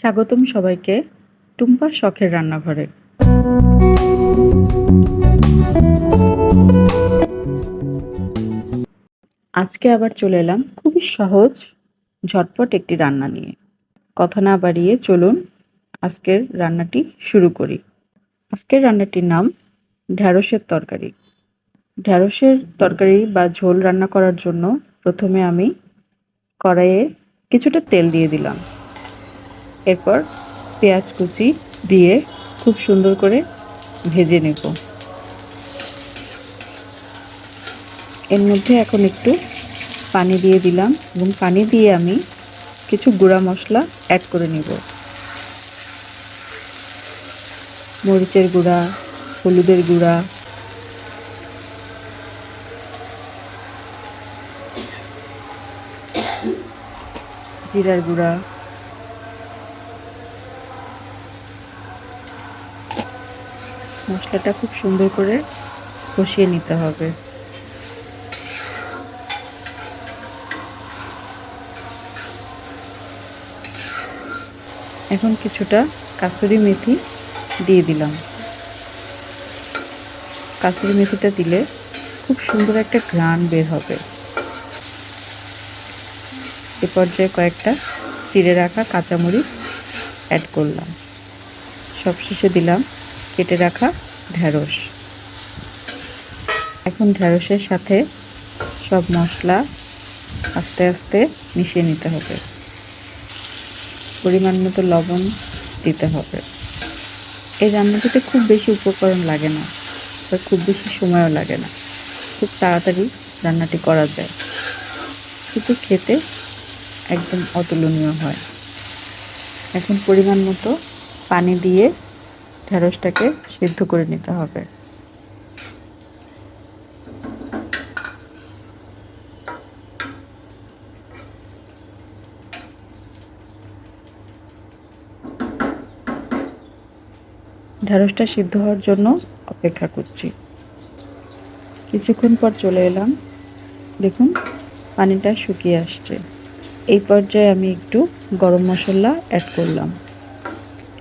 স্বাগতম সবাইকে টুম্পার শখের রান্নাঘরে। আজকে আবার চলে এলাম খুবই সহজ ঝটপট একটি রান্না নিয়ে। কথা না বাড়িয়ে চলুন আজকের রান্নাটি শুরু করি। আজকের রান্নাটির নাম ঢ্যাঁড়সের তরকারি। ঢ্যাঁড়সের তরকারি বা ঝোল রান্না করার জন্য প্রথমে আমি কড়াইয়ে কিছুটা তেল দিয়ে দিলাম। এরপর পেঁয়াজ কুচি দিয়ে খুব সুন্দর করে ভেজে নেব। এর মধ্যে এখন একটু পানি দিয়ে দিলাম এবং পানি দিয়ে আমি কিছু গুঁড়া মশলা অ্যাড করে নেব। মরিচের গুঁড়া, হলুদের গুঁড়া, জিরার গুঁড়া, মশলাটা খুব সুন্দর করে কষিয়ে নিতে হবে। এখন কিছুটা কাসুরি মেথি দিয়ে দিলাম। কাসুরি মেথিটা দিলে খুব সুন্দর একটা ঘ্রাণ বের হবে। এ পর্যায়ে কয়েকটা চিড়ে রাখা কাঁচামরিচ অ্যাড করলাম। সবশেষে দিলাম কেটে রাখা ঢ্যাঁড়স। এখন ঢ্যাঁড়সের সাথে সব মশলা আস্তে আস্তে মিশিয়ে নিতে হবে। পরিমাণ মতো লবণ দিতে হবে। এই রান্নাটিতে খুব বেশি উপকরণ লাগে না বা খুব বেশি সময়ও লাগে না, খুব তাড়াতাড়ি রান্নাটি করা যায়, কিন্তু খেতে একদম অতুলনীয় হয়। এখন পরিমাণ মতো পানি দিয়ে ঢ্যাঁড়সটাকে সিদ্ধ করে নিতে হবে। ঢ্যাঁড়সটা সিদ্ধ হওয়ার জন্য অপেক্ষা করছি। কিছুক্ষণ পর চলে এলাম, দেখুন পানিটা শুকিয়ে আসছে। এই পর্যায়ে আমি একটু গরম মশলা অ্যাড করলাম।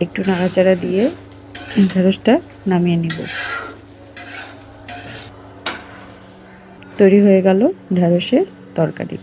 একটু নাড়াচাড়া দিয়ে ঢ্যাঁড়সটা নামিয়ে নিব। তৈরি হয়ে গেল ঢ্যাঁড়সের তরকারি।